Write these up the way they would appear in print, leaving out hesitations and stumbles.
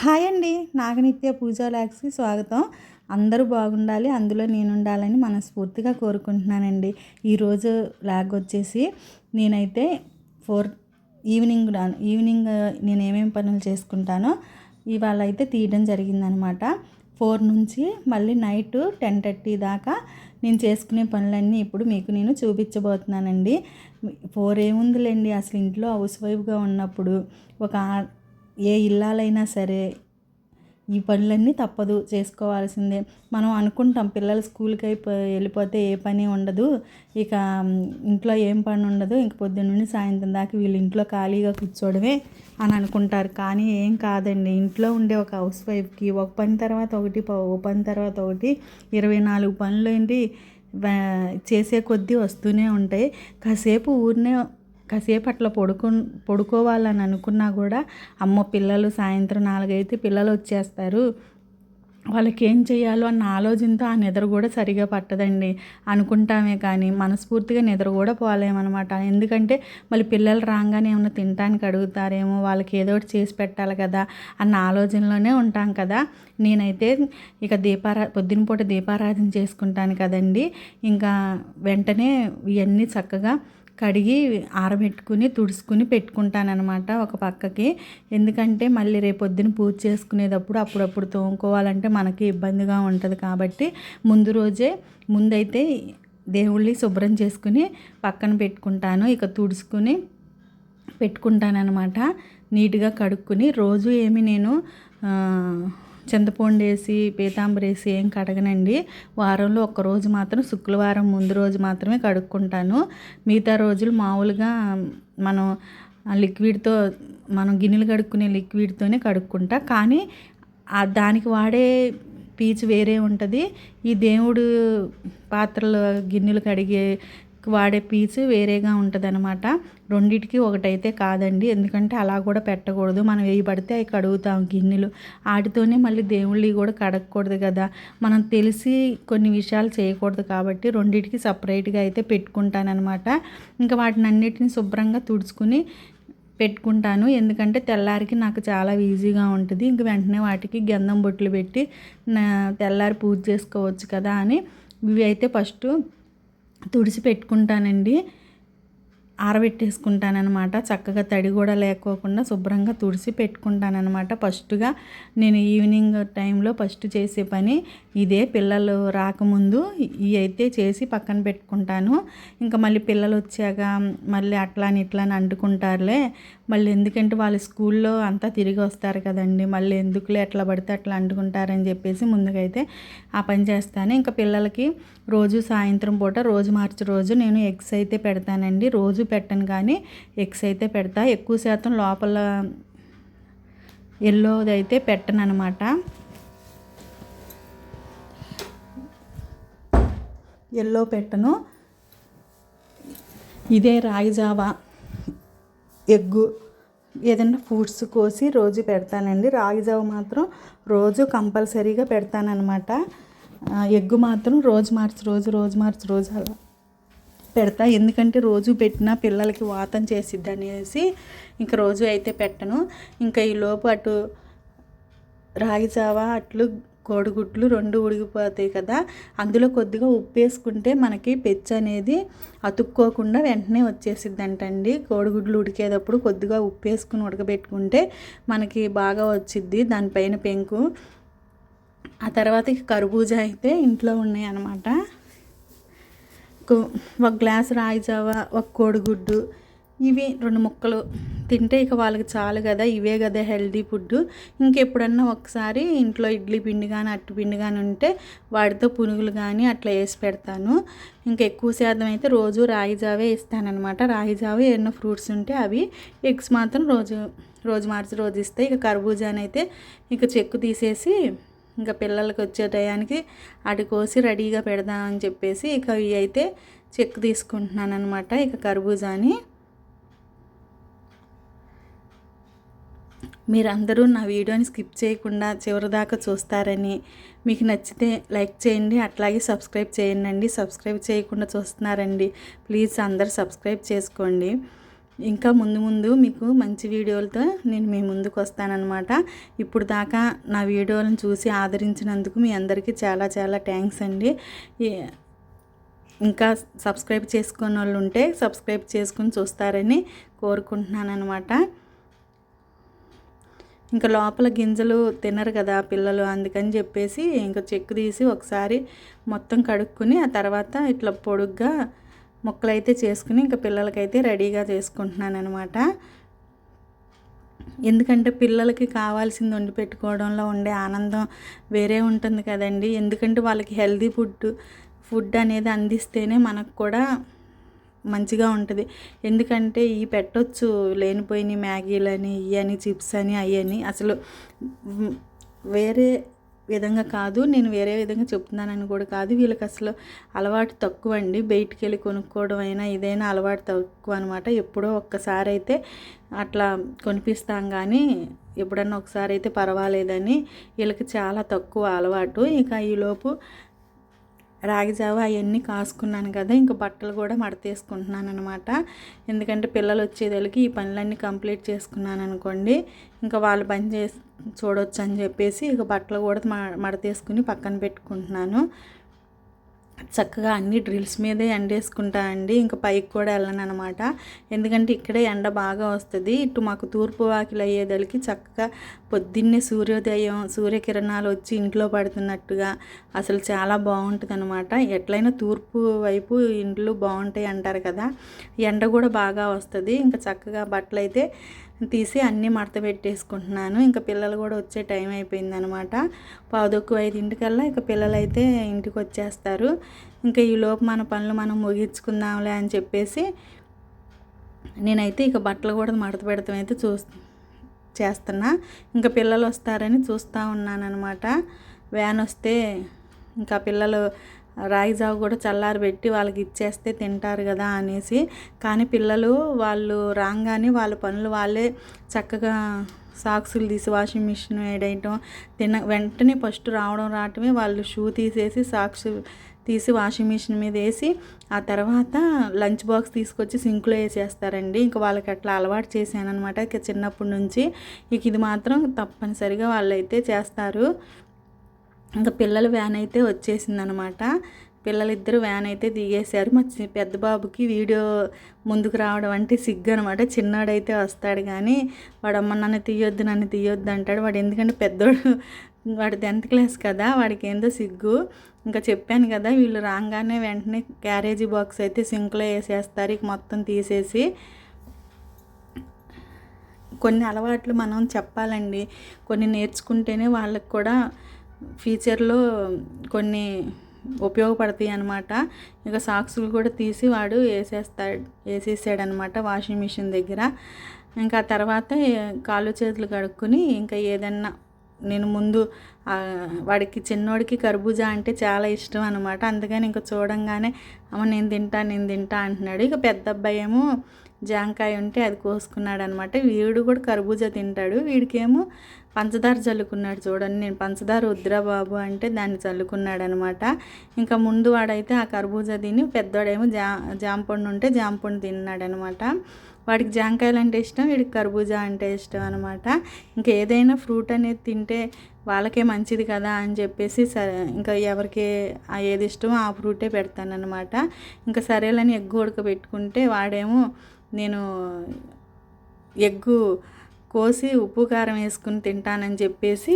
Hi అండి. నాగనిత్య పూజా లాగ్స్‌కి స్వాగతం. అందరూ బాగుండాలి, అందులో నేనుండాలని మనస్ఫూర్తిగా కోరుకుంటున్నానండి. ఈరోజు లాగ్ వచ్చేసి నేనైతే 4 ఈవినింగ్ నేనేమేమి పనులు చేసుకుంటానో ఇవాళ అయితే తీయడం జరిగిందనమాట. 4 నుంచి మళ్ళీ నైట్ 10:30 దాకా నేను చేసుకునే పనులన్నీ ఇప్పుడు మీకు నేను చూపించబోతున్నానండి. 4 ఏముందిలేండి, అసలు ఇంట్లో హౌస్ వైఫ్గా ఉన్నప్పుడు ఒక ఏ ఇల్లాలైనా సరే ఈ పనులన్నీ తప్పదు, చేసుకోవాల్సిందే. మనం అనుకుంటాం పిల్లలు స్కూల్కి వెళ్ళిపోతే ఏ పని ఉండదు, ఇక ఇంట్లో ఏం పని ఉండదు, ఇంక పొద్దున్న నుండి సాయంత్రం దాకా వీళ్ళు ఇంట్లో ఖాళీగా కూర్చోవడమే అని అనుకుంటారు. కానీ ఏం కాదండి, ఇంట్లో ఉండే ఒక హౌస్ వైఫ్కి ఒక పని తర్వాత ఒకటి, ఒక పని తర్వాత ఒకటి 24 పనులు ఏంటి చేసే కొద్దీ వస్తూనే ఉంటాయి. కాసేపు అట్లా పడుకోవాలని అనుకున్నా కూడా అమ్మ పిల్లలు సాయంత్రం 4 అయితే పిల్లలు వచ్చేస్తారు, వాళ్ళకి ఏం చేయాలో అన్న ఆలోచనతో ఆ నిద్ర కూడా సరిగా పట్టదండి. అనుకుంటామే కానీ మనస్ఫూర్తిగా నిద్ర కూడా పోలేమన్నమాట. ఎందుకంటే మళ్ళీ పిల్లలు రాగానే ఏమైనా తినడానికి అడుగుతారేమో, వాళ్ళకి ఏదో ఒకటి చేసి పెట్టాలి కదా అన్న ఆలోచనలోనే ఉంటాం కదా. నేనైతే ఇక పొద్దున పూట దీపారాధన చేసుకుంటాను కదండి, ఇంకా వెంటనే ఇవన్నీ చక్కగా కడిగి ఆరబెట్టుకుని తుడుచుకుని పెట్టుకుంటానమాట ఒక పక్కకి. ఎందుకంటే మళ్ళీ రేపొద్దున పూజ చేసుకునేటప్పుడు అప్పుడప్పుడు తోముకోవాలంటే మనకి ఇబ్బందిగా ఉంటుంది కాబట్టి ముందైతే దేవుళ్ళని శుభ్రం చేసుకుని పక్కన పెట్టుకుంటాను. ఇక తుడుచుకుని పెట్టుకుంటానమాట. నీట్గా కడుక్కుని రోజు నేను చింతపండు వేసి పీతాంబరి వేసి ఏం కడగనండి. వారంలో ఒక్కరోజు మాత్రం శుక్రవారం ముందు రోజు మాత్రమే కడుక్కుంటాను. మిగతా రోజులు మామూలుగా మనం గిన్నెలు కడుక్కునే లిక్విడ్తోనే కడుక్కుంటా. కానీ దానికి వాడే పీచు వేరే ఉంటుంది, ఈ దేవుడు పాత్రలు గిన్నెలు కడిగే వాడే పీచు వేరేగా ఉంటుంది అనమాట. రెండిటికి ఒకటైతే కాదండి, ఎందుకంటే అలా కూడా పెట్టకూడదు. మనం ఏవి పడితే అవి కడుగుతాం గిన్నెలు, వాటితోనే మళ్ళీ దేవుళ్ళవి కూడా కడగకూడదు కదా. మనం తెలిసి కొన్ని విషయాలు చేయకూడదు కాబట్టి రెండిటికి సపరేట్గా అయితే పెట్టుకుంటానమాట. ఇంకా వాటిని అన్నిటిని శుభ్రంగా తుడుచుకుని పెట్టుకుంటాను. ఎందుకంటే తెల్లారికి నాకు చాలా ఈజీగా ఉంటుంది. ఇంక వెంటనే వాటికి గంధం బొట్లు పెట్టి తెల్లారి పూజ చేసుకోవచ్చు కదా అని ఇవి అయితే ఫస్ట్ తుడిచి పెట్టుకుంటానండి, ఆరబెట్టేసుకుంటానమాట. చక్కగా తడి కూడా లేకోకుండా శుభ్రంగా తుడిచి పెట్టుకుంటానమాట. ఫస్ట్గా నేను ఈవినింగ్ టైంలో ఫస్ట్ చేసే పని ఇదే. పిల్లలు రాకముందు ఇవి అయితే చేసి పక్కన పెట్టుకుంటాను. ఇంకా మళ్ళీ పిల్లలు వచ్చాక మళ్ళీ అట్లా అని అంటుకుంటారులే, మళ్ళీ ఎందుకంటే వాళ్ళు స్కూల్లో అంతా తిరిగి వస్తారు కదండి, మళ్ళీ ఎందుకులే ఎట్లా పడితే అట్లా అంటుకుంటారని చెప్పేసి ముందుకైతే ఆ పని చేస్తాను. ఇంకా పిల్లలకి రోజు సాయంత్రం పూట రోజు మార్చి రోజు నేను ఎగ్స్ అయితే పెడతానండి. రోజు పెట్టను కానీ ఎగ్స్ అయితే పెడతా. ఎక్కువ శాతం లోపల ఎల్లోది అయితే పెట్టను అనమాట. ఎల్లో పెట్టను. ఇదే రాగి జావా, ఎగ్గు, ఏదైనా ఫ్రూట్స్ కోసి రోజు పెడతానండి. రాగి జావ మాత్రం రోజు కంపల్సరీగా పెడతానమాట. ఎగ్గు మాత్రం రోజు మార్చి రోజు అలా పెడతా. ఎందుకంటే రోజు పెట్టినా పిల్లలకి వాతం చేసిద్ది అనేసి ఇంక రోజు అయితే పెట్టను. ఇంకా ఈలోపు అటు రాగి జావా అట్లు కోడిగుడ్లు 2 ఉడికిపోతాయి కదా, అందులో కొద్దిగా ఉప్పు వేసుకుంటే మనకి పెచ్చు అనేది అతుక్కోకుండా వెంటనే వచ్చేసిద్దంటండి. కోడిగుడ్లు ఉడికేటప్పుడు కొద్దిగా ఉప్పు వేసుకుని ఉడకబెట్టుకుంటే మనకి బాగా వచ్చిద్ది దానిపైన పెంకు. ఆ తర్వాత ఇక కర్బూజా అయితే ఇంట్లో ఉన్నాయి అన్నమాట. ఒక గ్లాస్ రాగి జావా, ఒక కోడిగుడ్డు, ఇవి 2 ముక్కలు తింటే ఇక వాళ్ళకి చాలు కదా, ఇవే కదా హెల్దీ ఫుడ్. ఇంకెప్పుడన్నా ఒకసారి ఇంట్లో ఇడ్లీ పిండి కానీ అట్టు పిండి కానీ ఉంటే వాటితో పునుగులు కానీ అట్లా వేసి పెడతాను. ఇంకా ఎక్కువ శాతం అయితే రోజు రాగి జావే ఇస్తానమాట. రాగి జావ ఎన్నో ఫ్రూట్స్ ఉంటే అవి, ఎగ్స్ మాత్రం రోజు మార్చి రోజు ఇస్తాయి. ఇక కర్బూజానైతే ఇక చెక్కు తీసేసి ఇంకా పిల్లలకి వచ్చే టయానికి అటు కోసి రెడీగా పెడదామని చెప్పేసి ఇక ఇవి అయితే చెక్కు తీసుకుంటున్నాను అనమాట. ఇక కర్బూజాని మీరందరూ నా వీడియోని స్కిప్ చేయకుండా చివరిదాకా చూస్తారని, మీకు నచ్చితే లైక్ చేయండి, అట్లాగే సబ్స్క్రైబ్ చేయండి. సబ్స్క్రైబ్ చేయకుండా చూస్తున్నారండి, ప్లీజ్ అందరు సబ్స్క్రైబ్ చేసుకోండి. ఇంకా ముందు ముందు మీకు మంచి వీడియోలతో నేను మీ ముందుకు వస్తానన్నమాట. ఇప్పుడు దాకా నా వీడియోలను చూసి ఆదరించినందుకు మీ అందరికీ చాలా చాలా థ్యాంక్స్ అండి. ఇంకా సబ్స్క్రైబ్ చేసుకున్న వాళ్ళు ఉంటే సబ్స్క్రైబ్ చేసుకుని చూస్తారని కోరుకుంటున్నాను అనమాట. ఇంకా లోపల గింజలు తినరు కదా పిల్లలు, అందుకని చెప్పేసి ఇంకా చెక్కు తీసి ఒకసారి మొత్తం కడుక్కుని ఆ తర్వాత ఇట్లా పొడుగ్గా ముక్కలైతే చేసుకుని ఇంకా పిల్లలకైతే రెడీగా చేసుకుంటున్నాను అనమాట. ఎందుకంటే పిల్లలకి కావాల్సింది వండి పెట్టుకోవడంలో ఉండే ఆనందం వేరే ఉంటుంది కదండి. ఎందుకంటే వాళ్ళకి హెల్తీ ఫుడ్ అనేది అందిస్తేనే మనకు కూడా మంచిగా ఉంటుంది. ఎందుకంటే ఈ పెట్టొచ్చు లేనిపోయిన మ్యాగీలని ఇవని చిప్స్ అని అవని అసలు వేరే విధంగా కాదు, నేను వేరే విధంగా చెప్తున్నానని కూడా కాదు, వీళ్ళకి అసలు అలవాటు తక్కువ అండి. బయటికి వెళ్ళి కొనుక్కోవడం అయినా ఇదైనా అలవాటు తక్కువ అనమాట. ఎప్పుడో ఒక్కసారి అయితే అట్లా కొనిపిస్తాం కానీ ఎప్పుడన్నా ఒకసారి అయితే పర్వాలేదని వీళ్ళకి చాలా తక్కువ అలవాటు. ఇక ఈలోపు రాగి జావ అవన్నీ కాసుకున్నాను కదా, ఇంకా బట్టలు కూడా మడతేసుకుంటున్నాను అనమాట. ఎందుకంటే పిల్లలు వచ్చేదలకి ఈ పనులన్నీ కంప్లీట్ చేసుకున్నాను అనుకోండి, ఇంకా వాళ్ళు పని చేసి చూడవచ్చు అని చెప్పేసి ఇక బట్టలు కూడా మడతేసుకుని పక్కన పెట్టుకుంటున్నాను. చక్కగా అన్ని డ్రిల్స్ మీదే ఎండేసుకుంటానండి. ఇంకా పైకి కూడా వెళ్ళను అనమాట. ఎందుకంటే ఇక్కడే ఎండ బాగా వస్తుంది. ఇటు మాకు తూర్పు వాకిలు అయ్యేదలికి చక్కగా పొద్దున్నే సూర్యకిరణాలు వచ్చి ఇంట్లో పడుతున్నట్టుగా అసలు చాలా బాగుంటుంది అనమాట. ఎట్లయినా తూర్పు వైపు ఇండ్లు బాగుంటాయి అంటారు కదా, ఎండ కూడా బాగా వస్తుంది. ఇంకా చక్కగా బట్టలు అయితే తీసి అన్నీ మడత పెట్టేసుకుంటున్నాను. ఇంకా పిల్లలు కూడా వచ్చే టైం అయిపోయింది అనమాట. 4:45 ఇక పిల్లలు అయితే ఇంటికి వచ్చేస్తారు. ఇంకా ఈలోపు మన పనులు మనం ముగించుకుందాంలే అని చెప్పేసి నేనైతే ఇక బట్టలు కూడా మడత పెడతాం అయితే చేస్తున్నా. ఇంకా పిల్లలు వస్తారని చూస్తూ ఉన్నాను అనమాట. వ్యాన్ వస్తే ఇంకా పిల్లలు రాగి జావ కూడా చల్లారబెట్టి వాళ్ళకి ఇచ్చేస్తే తింటారు కదా అనేసి. కానీ పిల్లలు వాళ్ళు రాగానే వాళ్ళ పనులు వాళ్ళే చక్కగా సాక్సులు తీసి వాషింగ్ మిషన్ వేయడం, వెంటనే ఫస్ట్ రావటమే వాళ్ళు షూ తీసేసి సాక్స్ తీసి వాషింగ్ మిషన్ మీద వేసి ఆ తర్వాత లంచ్ బాక్స్ తీసుకొచ్చి సింక్లో వేసేస్తారండి. ఇంకా వాళ్ళకి అట్లా అలవాటు చేశాను అనమాట ఇక చిన్నప్పటి నుంచి. ఇక ఇది మాత్రం తప్పనిసరిగా వాళ్ళైతే చేస్తారు. ఇంకా పిల్లల వ్యాన్ అయితే వచ్చేసిందనమాట. పిల్లలిద్దరూ వ్యాన్ అయితే దిగేశారు. మా పెద్ద బాబుకి వీడియో ముందుకు రావడం అంటే సిగ్గు అనమాట. చిన్నాడైతే వస్తాడు కానీ వాడు అమ్మ నన్ను తీయొద్దు అంటాడు. వాడు ఎందుకంటే పెద్దోడు, వాడు 10th క్లాస్ కదా, వాడికి ఏందో సిగ్గు. ఇంకా చెప్పాను కదా, వీళ్ళు రాగానే వెంటనే క్యారేజీ బాక్స్ అయితే సింక్లో వేసేస్తారు ఇక మొత్తం తీసేసి. కొన్ని అలవాట్లు మనం చెప్పాలండి, కొన్ని నేర్చుకుంటేనే వాళ్ళకి కూడా ఫ్యూచర్లో కొన్ని ఉపయోగపడతాయి అన్నమాట. ఇక సాక్సులు కూడా తీసి వాడు వేసేసాడనమాట వాషింగ్ మిషన్ దగ్గర. ఇంకా తర్వాత కాళ్ళు చేతులు కడుక్కొని ఇంకా ఏదన్నా నేను ముందు వాడికి చిన్నోడికి కర్బూజా అంటే చాలా ఇష్టం అనమాట. అందుకని ఇంకా చూడంగానే అమ్మ నేను తింటా అంటున్నాడు. ఇక పెద్ద అబ్బాయి ఏమో జాంకాయ ఉంటే అది కోసుకున్నాడు అనమాట. వీడు కూడా కర్బూజా తింటాడు. వీడికేమో పంచదార చల్లుకున్నాడు. చూడండి, నేను పంచదార వద్దురా బాబు అంటే దాన్ని చల్లుకున్నాడు అనమాట. ఇంకా ముందు వాడైతే ఆ కర్బూజా తిని, పెద్దవాడేమో జాంపండు ఉంటే జాంపండు తిన్నాడు అనమాట. వాడికి జాంకాయలు అంటే ఇష్టం, వీడికి కర్బూజా అంటే ఇష్టం అనమాట. ఇంకా ఏదైనా ఫ్రూట్ అనేది తింటే వాళ్ళకే మంచిది కదా అని చెప్పేసి ఇంకా ఎవరికి ఏది ఇష్టమో ఆ ఫ్రూటే పెడతానమాట. ఇంకా సరేలని ఎగ్గు ఉడకబెట్టుకుంటే వాడేమో నేను ఎగ్గు కోసి ఉప్పు కారం వేసుకుని తింటానని చెప్పేసి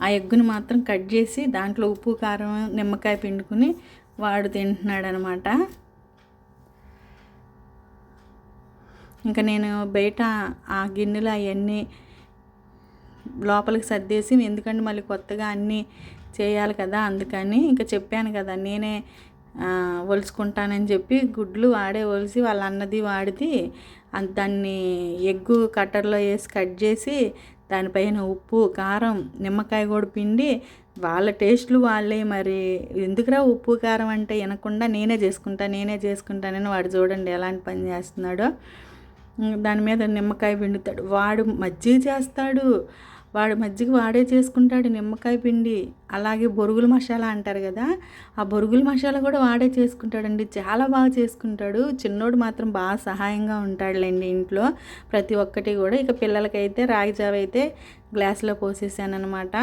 ఆ ఎగ్గుని మాత్రం కట్ చేసి దాంట్లో ఉప్పు కారం నిమ్మకాయ పిండుకుని వాడు తింటున్నాడు అనమాట. ఇంకా నేను బయట ఆ గిన్నెలు అవన్నీ లోపలికి సర్దేసి, ఎందుకంటే మళ్ళీ కొత్తగా అన్నీ చేయాలి కదా, అందుకని ఇంకా చెప్పాను కదా నేనే ఒలుచుకుంటానని చెప్పి గుడ్లు వాడే ఒలిసి వాళ్ళ అన్నది వాడిది దాన్ని ఎగ్గు కట్టర్లో వేసి కట్ చేసి దానిపైన ఉప్పు కారం నిమ్మకాయ కూడా పిండి వాళ్ళ టేస్ట్లు వాళ్ళే. మరి ఎందుకురా ఉప్పు కారం అంటే వినకుండా నేనే చేసుకుంటానని వాడు చూడండి ఎలాంటి పని చేస్తున్నాడో. దాని మీద నిమ్మకాయ పిండుతాడు. వాడు మజ్జిగ చేస్తాడు, వాడు మజ్జిగ వాడే చేసుకుంటాడు, నిమ్మకాయ పిండి, అలాగే బొరుగుల మసాలా అంటారు కదా, ఆ బొరుగుల మసాలా కూడా వాడే చేసుకుంటాడండి. చాలా బాగా చేసుకుంటాడు. చిన్నోడు మాత్రం బాగా సహాయంగా ఉంటాడులేండి ఇంట్లో ప్రతి ఒక్కటి కూడా. ఇక పిల్లలకైతే రాగి జావ అయితే గ్లాసులో పోసేసాను అనమాట.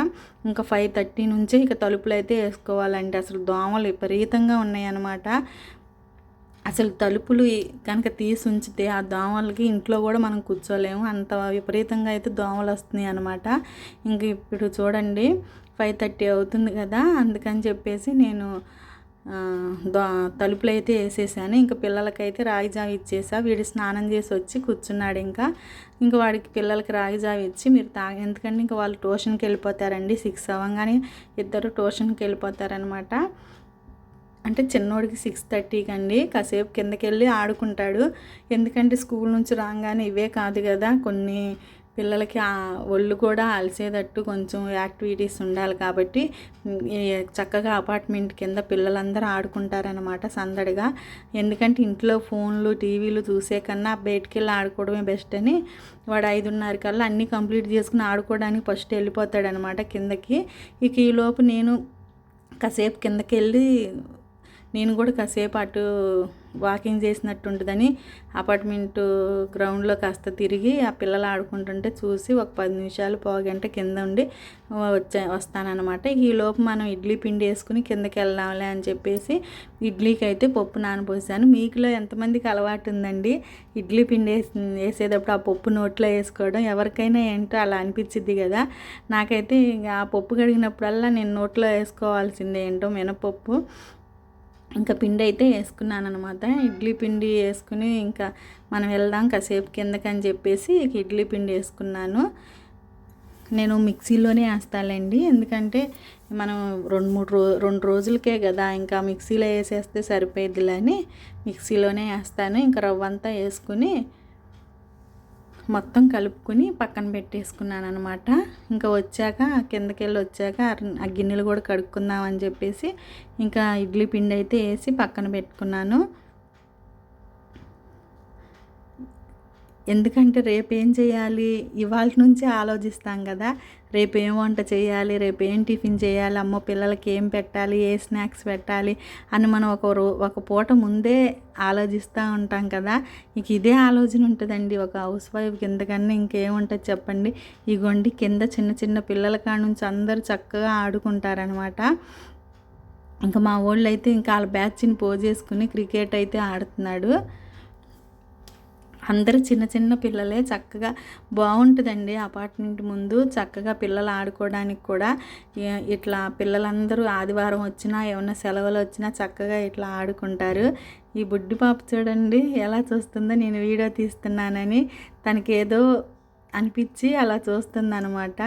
ఇంకా 5:30 నుంచి ఇక తలుపులు అయితే వేసుకోవాలండి. అసలు దోమలు విపరీతంగా ఉన్నాయన్నమాట. అసలు తలుపులు కనుక తీసి ఉంచితే ఆ దోమలకి ఇంట్లో కూడా మనం కూర్చోలేము, అంత విపరీతంగా అయితే దోమలు వస్తున్నాయి అనమాట. ఇంక ఇప్పుడు చూడండి 5:30 అవుతుంది కదా, అందుకని చెప్పేసి నేను తలుపులు అయితే వేసేసాను. ఇంకా పిల్లలకైతే రాగి జావ ఇచ్చేసా. వీడు స్నానం చేసి వచ్చి కూర్చున్నాడు. ఇంకా వాడికి పిల్లలకి రాగి జావ ఇచ్చి మీరు ఎందుకంటే ఇంకా వాళ్ళు ట్యూషన్కి వెళ్ళిపోతారండి. 6 అవ్వగానే ఇద్దరు ట్యూషన్కి వెళ్ళిపోతారనమాట. అంటే చిన్నోడికి 6:30కి అండి. కాసేపు కిందకి వెళ్ళి ఆడుకుంటాడు. ఎందుకంటే స్కూల్ నుంచి రాగానే ఇవే కాదు కదా, కొన్ని పిల్లలకి ఒళ్ళు కూడా అలసేటట్టు కొంచెం యాక్టివిటీస్ ఉండాలి కాబట్టి చక్కగా అపార్ట్మెంట్ కింద పిల్లలందరూ ఆడుకుంటారనమాట సందడిగా. ఎందుకంటే ఇంట్లో ఫోన్లు టీవీలు చూసే కన్నా బయటికి వెళ్ళి ఆడుకోవడమే బెస్ట్ అని వాడు 5:30 కల్లా అన్నీ కంప్లీట్ చేసుకుని ఆడుకోవడానికి ఫస్ట్ వెళ్ళిపోతాడనమాట కిందకి. ఇక ఈలోపు నేను కాసేపు కిందకి వెళ్ళి నేను కూడా కాసేపు అటు వాకింగ్ చేసినట్టు ఉంటుందని అపార్ట్మెంటు గ్రౌండ్లో కాస్త తిరిగి ఆ పిల్లలు ఆడుకుంటుంటే చూసి ఒక 10 నిమిషాలు పావుగంట కింద ఉండి వస్తానన్నమాట. ఈలోపు మనం ఇడ్లీ పిండి వేసుకుని కిందకి వెళ్దాంలే అని చెప్పేసి ఇడ్లీకి అయితే పప్పు నానబోసాను. మీకులో ఎంతమందికి అలవాటు ఉందండి ఇడ్లీ పిండి వేసేటప్పుడు ఆ పప్పు నోట్లో వేసుకోవడం? ఎవరికైనా ఏంటో అలా అనిపించిద్ది కదా. నాకైతే ఆ పప్పు కడిగినప్పుడల్లా నేను నోట్లో వేసుకోవాల్సిందే ఏంటో మినపప్పు. ఇంకా పిండి అయితే వేసుకున్నాను అనమాట. ఇడ్లీ పిండి వేసుకుని ఇంకా మనం వెళ్దాం కాసేపు కిందకని చెప్పేసి ఇడ్లీ పిండి వేసుకున్నాను. నేను మిక్సీలోనే వేస్తానండి, ఎందుకంటే మనం 2 రోజులకే కదా, ఇంకా మిక్సీలో వేసేస్తే సరిపోయిద్దిలే అని మిక్సీలోనే వేస్తాను. ఇంకా రవ్వ అంతా వేసుకుని మొత్తం కలుపుకుని పక్కన పెట్టేసుకున్నాను అనమాట. ఇంకా వచ్చాక కిందకి వెళ్ళి వచ్చాక ఆ గిన్నెలు కూడా కడుక్కుందాం అని చెప్పేసి ఇంకా ఇడ్లీ పిండి అయితే వేసి పక్కన పెట్టుకున్నాను. ఎందుకంటే రేపు ఏం చేయాలి ఇవాళ నుంచే ఆలోచిస్తాం కదా, రేపు ఏం వంట చేయాలి, రేపు ఏం టిఫిన్ చేయాలి, అమ్మో పిల్లలకి ఏం పెట్టాలి, ఏ స్నాక్స్ పెట్టాలి అని మనం ఒక పూట ముందే ఆలోచిస్తూ ఉంటాం కదా. ఇక ఇదే ఆలోచన ఉంటుందండి ఒక హౌస్ వైఫ్కి, ఎందుకన్నా ఇంకేముంటుంది చెప్పండి. ఇగోండి కింద చిన్న చిన్న పిల్లల కాడ నుంచి అందరూ చక్కగా ఆడుకుంటారనమాట. ఇంకా మా వాళ్ళు అయితే ఇంకా వాళ్ళ బ్యాచ్ని పోజేసుకుని క్రికెట్ అయితే ఆడుతున్నాడు. అందరూ చిన్న చిన్న పిల్లలే, చక్కగా బాగుంటుందండి అపార్ట్మెంట్ ముందు. చక్కగా పిల్లలు ఆడుకోవడానికి కూడా ఇట్లా పిల్లలందరూ ఆదివారం వచ్చినా ఏమన్నా సెలవులు వచ్చినా చక్కగా ఇట్లా ఆడుకుంటారు. ఈ బుడ్డి పాప చూడండి ఎలా చూస్తుందో, నేను వీడియో తీస్తున్నానని తనకి ఏదో అనిపించి అలా చూస్తుందన్నమాట.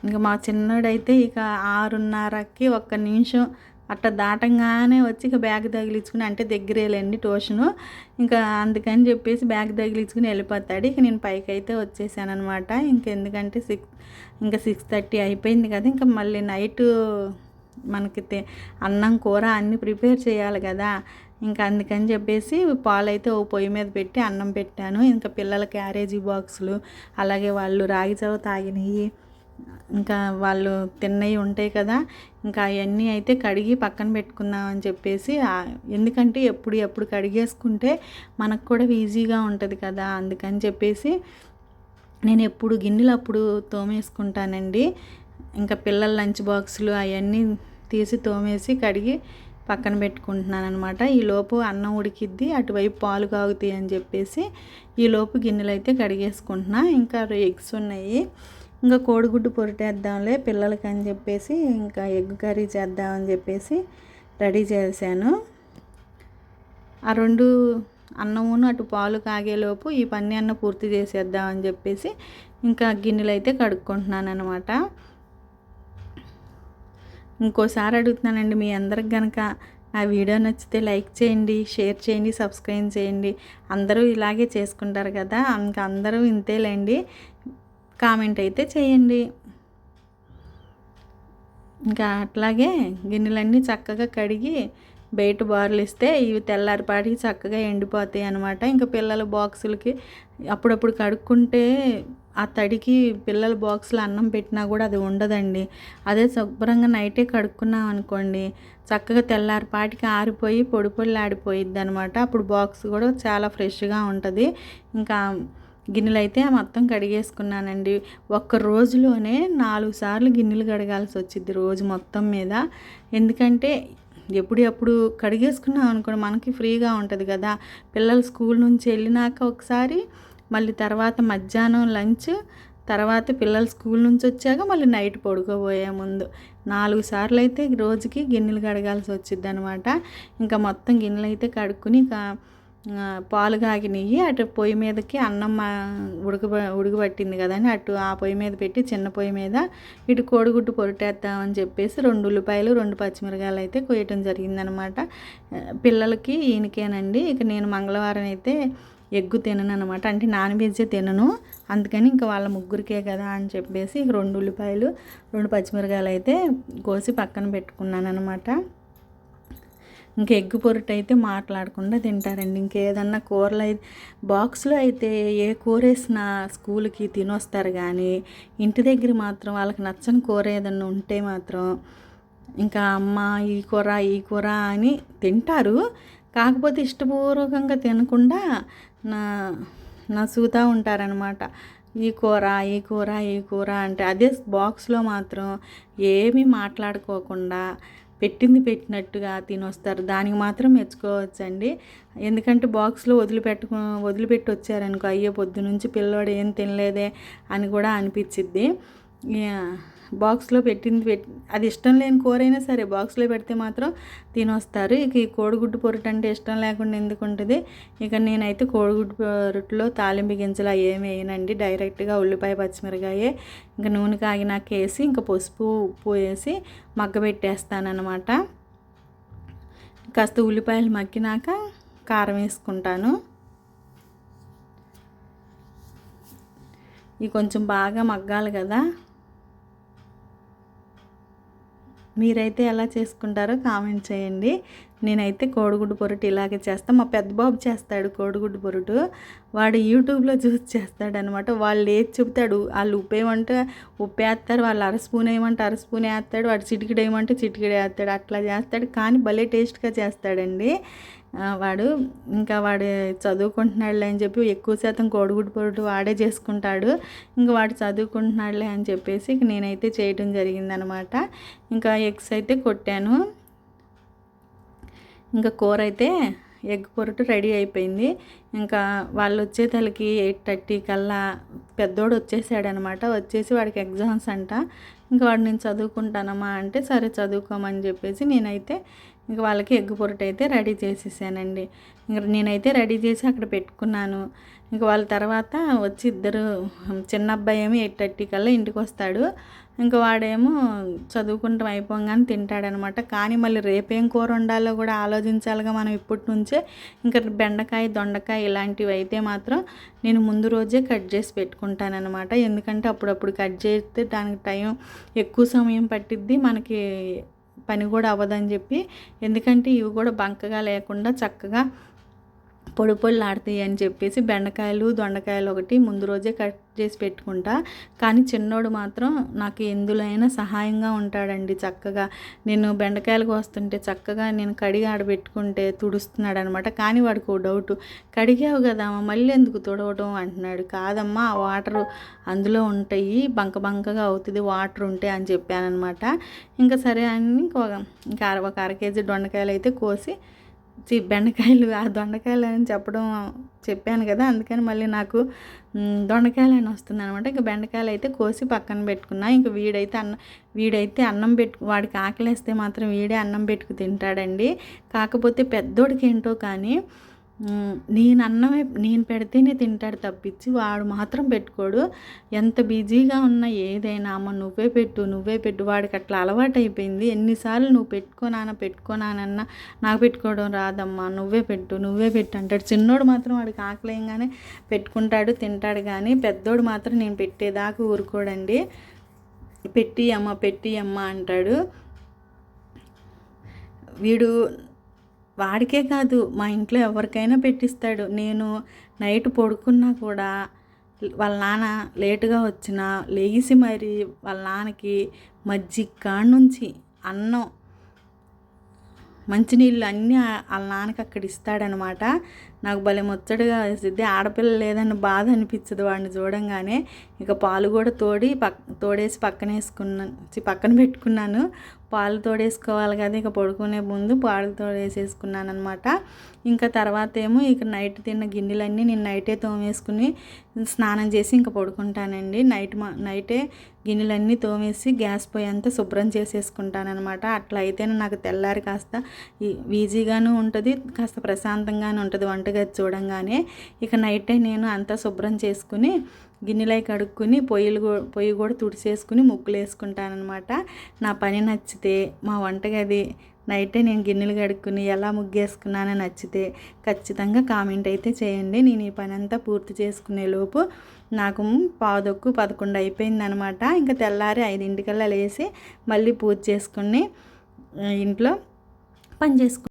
ఇంకా మా చిన్నోడైతే ఇక 6:30కి 1 నిమిషం అట్లా దాటంగానే వచ్చి ఇక బ్యాగ్ తగిలించుకుని, అంటే దగ్గరేలేండి ట్యూషను, ఇంకా అందుకని చెప్పేసి బ్యాగ్ తగిలించుకుని వెళ్ళిపోతాడు. ఇక నేను పైకి అయితే వచ్చేసాను అనమాట. ఇంకెందుకంటే 6:30 అయిపోయింది కదా, ఇంకా మళ్ళీ నైటు మనకి అన్నం కూర అన్నీ ప్రిపేర్ చేయాలి కదా. ఇంకా అందుకని చెప్పేసి పాలైతే ఓ పొయ్యి మీద పెట్టి అన్నం పెట్టాను. ఇంకా పిల్లల క్యారేజీ బాక్సులు, అలాగే వాళ్ళు రాగి జావ తాగినవి, ఇంకా వాళ్ళు తిన్నవి ఉంటాయి కదా, ఇంకా అవన్నీ అయితే కడిగి పక్కన పెట్టుకుందాం అని చెప్పేసి, ఎందుకంటే ఎప్పుడు కడిగేసుకుంటే మనకు కూడా ఈజీగా ఉంటుంది కదా, అందుకని చెప్పేసి నేను ఎప్పుడు గిన్నెలు అప్పుడు తోమేసుకుంటానండి. ఇంకా పిల్లల లంచ్ బాక్సులు అవన్నీ తీసి తోమేసి కడిగి పక్కన పెట్టుకుంటున్నాను అనమాట. ఈలోపు అన్నం ఉడికిద్ది, అటువైపు పాలు కాగుతాయి అని చెప్పేసి ఈలోపు గిన్నెలు అయితే కడిగేసుకుంటున్నా. ఇంకా ఎగ్స్ ఉన్నాయి, ఇంకా కోడిగుడ్డు పొరిటేద్దాంలే పిల్లలకి అని చెప్పేసి ఇంకా ఎగ్ కర్రీ చేద్దామని చెప్పేసి రెడీ చేశాను. ఆ 2 అన్నమును అటు పాలు కాగేలోపు ఈ పని అన్న పూర్తి చేసేద్దామని చెప్పేసి ఇంకా గిన్నెలు అయితే కడుక్కుంటున్నాను అనమాట. ఇంకోసారి అడుగుతున్నానండి, మీ అందరికి కనుక ఆ వీడియో నచ్చితే లైక్ చేయండి, షేర్ చేయండి, సబ్స్క్రైబ్ చేయండి. అందరూ ఇలాగే చేసుకుంటారు కదా, ఇంకా అందరూ ఇంతేలేండి. కామెంట్ అయితే చేయండి. ఇంకా అట్లాగే గిన్నెలన్నీ చక్కగా కడిగి బయట బార్లు ఇస్తే ఇవి తెల్లారిపాటికి చక్కగా ఎండిపోతాయి అనమాట. ఇంకా పిల్లల బాక్సులకి అప్పుడప్పుడు కడుక్కుంటే ఆ తడికి పిల్లల బాక్స్లో అన్నం పెట్టినా కూడా అది ఉండదండి. అదే శుభ్రంగా నైటే కడుక్కున్నాం అనుకోండి, చక్కగా తెల్లారిపాటికి ఆరిపోయి పొడి పొడిలాడిపోయిద్ది అనమాట. అప్పుడు బాక్స్ కూడా చాలా ఫ్రెష్గా ఉంటుంది. ఇంకా గిన్నెలైతే మొత్తం కడిగేసుకున్నానండి. ఒక్క రోజులోనే 4 సార్లు గిన్నెలు కడగాల్సి వచ్చింది రోజు మొత్తం మీద. ఎందుకంటే ఎప్పుడు కడిగేసుకున్నాం అనుకోండి మనకి ఫ్రీగా ఉంటుంది కదా. పిల్లలు స్కూల్ నుంచి వెళ్ళినాక ఒకసారి, మళ్ళీ తర్వాత మధ్యాహ్నం లంచ్, తర్వాత పిల్లలు స్కూల్ నుంచి వచ్చాక మళ్ళీ నైట్ పడుకోబోయే ముందు 4 సార్లు అయితే రోజుకి గిన్నెలు కడగాల్సి వచ్చింది అనమాట. ఇంకా మొత్తం గిన్నెలు అయితే కడుక్కుని పాలు కాగినవి అటు పొయ్యి మీదకి అన్నం ఉడకబట్టింది కదా అని అటు ఆ పొయ్యి మీద పెట్టి చిన్న పొయ్యి మీద ఇటు కోడిగుడ్డు పొరటేద్దామని చెప్పేసి 2 ఉల్లిపాయలు 2 పచ్చిమిరకాయలు అయితే కొయ్యటం జరిగిందనమాట. పిల్లలకి ఈయనకేనండి. ఇక నేను మంగళవారం అయితే ఎగ్గు తినను అనమాట, అంటే నాన్ వెజ్జే తినను. అందుకని ఇంకా వాళ్ళ ముగ్గురికే కదా అని చెప్పేసి 2 ఉల్లిపాయలు 2 పచ్చిమిరకాయలు అయితే కోసి పక్కన పెట్టుకున్నాను అనమాట. ఇంకా ఎగ్గు పొరటు అయితే మాట్లాడకుండా తింటారండి. ఇంకేదన్నా కూరలు అయితే బాక్స్లో అయితే ఏ కూర వేసినా స్కూల్కి తినొస్తారు, కానీ ఇంటి దగ్గర మాత్రం వాళ్ళకి నచ్చని కూర ఏదన్నా ఉంటే మాత్రం ఇంకా అమ్మ ఈ కూర అని తింటారు. కాకపోతే ఇష్టపూర్వకంగా తినకుండా నసుగుతూ ఉంటారనమాట. ఈ కూర అంటే. అదే బాక్స్లో మాత్రం ఏమీ మాట్లాడుకోకుండా పెట్టింది పెట్టినట్టుగా తినొస్తారు. దానికి మాత్రం మెచ్చుకోవచ్చండి. ఎందుకంటే బాక్స్లో వదిలిపెట్టి వచ్చారనుకో, అయ్యో పొద్దు నుంచి పిల్లోడు ఏం తినలేదే అని కూడా అనిపించిద్ది. బాక్స్లో అది ఇష్టం లేని కూర అయినా సరే బాక్స్లో పెడితే మాత్రం తినొస్తారు. ఇక ఈ కోడిగుడ్డు పొరుటు అంటే ఇష్టం లేకుండా ఎందుకు ఉంటుంది. ఇక నేనైతే కోడిగుడ్డు పొరుటులో తాలింపు గింజలు ఏమి వేయనండి, డైరెక్ట్గా ఉల్లిపాయ పచ్చిమిరకాయే ఇంకా నూనె కాగినాక వేసి ఇంకా పసుపు ఉప్పు వేసి మగ్గబెట్టేస్తానమాట. కాస్త ఉల్లిపాయలు మగ్గినాక కారం వేసుకుంటాను. ఇవి కొంచెం బాగా మగ్గాలి కదా. మీరైతే ఎలా చేసుకుంటారో కామెంట్ చేయండి. నేనైతే కోడిగుడ్డు పొరుటు ఇలాగే చేస్తాను. మా పెద్ద బాబు చేస్తాడు కోడిగుడ్డు పొరుటు. వాడు యూట్యూబ్లో చూసి చేస్తాడనమాట. వాళ్ళు ఏది చెబుతాడు, వాళ్ళు ఉప్పు వేయమంటే ఉప్పు వేస్తారు, వాళ్ళు అరస్పూన్ వేయమంటే అరస్పూన్ వేస్తాడు, వాడు చిటికెడు వేయమంటే చిటికెడు వేస్తాడు, అట్లా చేస్తాడు. కానీ భలే టేస్ట్గా చేస్తాడండి వాడు. ఇంకా వాడు చదువుకుంటున్నాడులే అని చెప్పి ఎక్కువ శాతం కోడిగుడ్డు పొరుటు వాడే చేసుకుంటాడు. ఇంకా వాడు చదువుకుంటున్నాడులే అని చెప్పేసి ఇక నేనైతే చేయడం జరిగిందనమాట. ఇంకా ఎగ్స్ అయితే కొట్టాను. ఇంకా కూర అయితే ఎగ్ పొరుటు రెడీ అయిపోయింది. ఇంకా వాళ్ళు వచ్చేతలకి 8:30 కల్లా పెద్దోడు వచ్చేసాడనమాట. వచ్చేసి వాడికి ఎగ్జామ్స్ అంట. ఇంకా వాడు నేను చదువుకుంటానమ్మా అంటే సరే చదువుకోమని చెప్పేసి నేనైతే ఇంకా వాళ్ళకి ఎగ్ పొరుటు అయితే రెడీ చేసేసానండి. ఇంకా నేనైతే రెడీ చేసి అక్కడ పెట్టుకున్నాను. ఇంకా వాళ్ళ తర్వాత వచ్చి ఇద్దరు, చిన్న అబ్బాయి ఏమో 8:30 కల్లా ఇంటికి వస్తాడు. ఇంకా వాడేమో చదువుకుంటాం అయిపోగానే తింటాడనమాట. కానీ మళ్ళీ రేపేం కూర వండాలో కూడా ఆలోచించాలిగా మనం ఇప్పటి నుంచే. ఇంకా బెండకాయ దొండకాయ ఇలాంటివి అయితే మాత్రం నేను ముందు రోజే కట్ చేసి పెట్టుకుంటానమాట. ఎందుకంటే అప్పుడప్పుడు కట్ చేస్తే దానికి టైం ఎక్కువ సమయం పట్టిద్ది, మనకి పని కూడా అవ్వదని చెప్పి. ఎందుకంటే ఇవి కూడా బంకగా లేకుండా చక్కగా పొడి పొడిలాడతాయి అని చెప్పేసి బెండకాయలు దొండకాయలు ఒకటి ముందు రోజే కట్ చేసి పెట్టుకుంటా. కానీ చిన్నోడు మాత్రం నాకు ఎందులో అయినా సహాయంగా ఉంటాడండి. చక్కగా నేను బెండకాయలు కోస్తుంటే చక్కగా నేను కడిగి ఆడబెట్టుకుంటే తుడుస్తున్నాడు అనమాట. కానీ వాడికి ఓ డౌటు, కడిగావు కదా మళ్ళీ ఎందుకు తుడవడం అంటున్నాడు. కాదమ్మా ఆ వాటర్ అందులో ఉంటాయి, బంకగా అవుతుంది వాటర్ ఉంటే అని చెప్పానమాట. ఇంకా సరే అని ఇంకా ఒక 1/2 కేజీ దొండకాయలు అయితే కోసి, బెండకాయలు ఆ దొండకాయలు అని చెప్పాను కదా, అందుకని మళ్ళీ నాకు దొండకాయలు అని వస్తుంది అనమాట. ఇంకా బెండకాయలు అయితే కోసి పక్కన పెట్టుకున్నా. ఇంకా వీడైతే అన్నం వాడికి ఆకలేస్తే మాత్రం వీడే అన్నం పెట్టుకు తింటాడండి. కాకపోతే పెద్దోడికి ఏంటో కానీ నేను పెడితేనే తింటాడు తప్పించి వాడు మాత్రం పెట్టుకోడు. ఎంత బిజీగా ఉన్నా ఏదైనా అమ్మ నువ్వే పెట్టు వాడికి అట్లా అలవాటు అయిపోయింది. ఎన్నిసార్లు నువ్వు పెట్టుకోనానన్నా నాకు పెట్టుకోవడం రాదమ్మా, నువ్వే పెట్టు అంటాడు. చిన్నోడు మాత్రం వాడికి ఆకలేయంగానే పెట్టుకుంటాడు తింటాడు, కానీ పెద్దోడు మాత్రం నేను పెట్టేదాకా ఊరుకోడండి. పెట్టి అమ్మ అంటాడు. వీడు వాడికే కాదు మా ఇంట్లో ఎవరికైనా పెట్టిస్తాడు. నేను నైట్ పడుకున్నా కూడా వాళ్ళ నాన్న లేటుగా వచ్చినా లేచి మరి వాళ్ళ నాన్నకి మజ్జిగ కాడ నుంచి అన్నం మంచినీళ్ళు అన్నీ వాళ్ళ నాన్నకి అక్కడ ఇస్తాడనమాట. నాకు భలే ముచ్చటగా వేసిద్ది. ఆడపిల్ల లేదని బాధ అనిపించదు వాడిని చూడంగానే. ఇక పాలు కూడా తోడేసి పక్కన పెట్టుకున్నాను. పాలు తోడేసుకోవాలి కదా, ఇక పడుకునే ముందు పాలు తోడేసేసుకున్నాను అనమాట. ఇంకా తర్వాత ఏమో ఇక నైట్ తిన్న గిన్నెలన్నీ నేను నైటే తోమేసుకుని స్నానం చేసి ఇంకా పడుకుంటానండి. నైటే గిన్నెలన్నీ తోమేసి గ్యాస్ పొయ్యి అంతా శుభ్రం చేసేసుకుంటానమాట. అట్లా అయితేనే నాకు తెల్లారి కాస్త ఈజీగాను ఉంటుంది, కాస్త ప్రశాంతంగాను ఉంటుంది వంటగది చూడంగానే. ఇక నైటే నేను అంతా శుభ్రం చేసుకుని గిన్నెలై కడుక్కుని పొయ్యి కూడా తుడిచేసుకుని ముగ్గులు వేసుకుంటానమాట. నా పని నచ్చితే మా వంటగది నైటే నేను గిన్నెలు కడుక్కుని ఎలా ముగ్గేసుకున్నానో నచ్చితే ఖచ్చితంగా కామెంట్ అయితే చేయండి. నేను ఈ పని అంతా పూర్తి చేసుకునే లోపు నాకు 10:11 అయిపోయిందనమాట. ఇంకా తెల్లారి 5 లేసి మళ్ళీ పూజ చేసుకుని ఇంట్లో పని చేసుకున్నాను.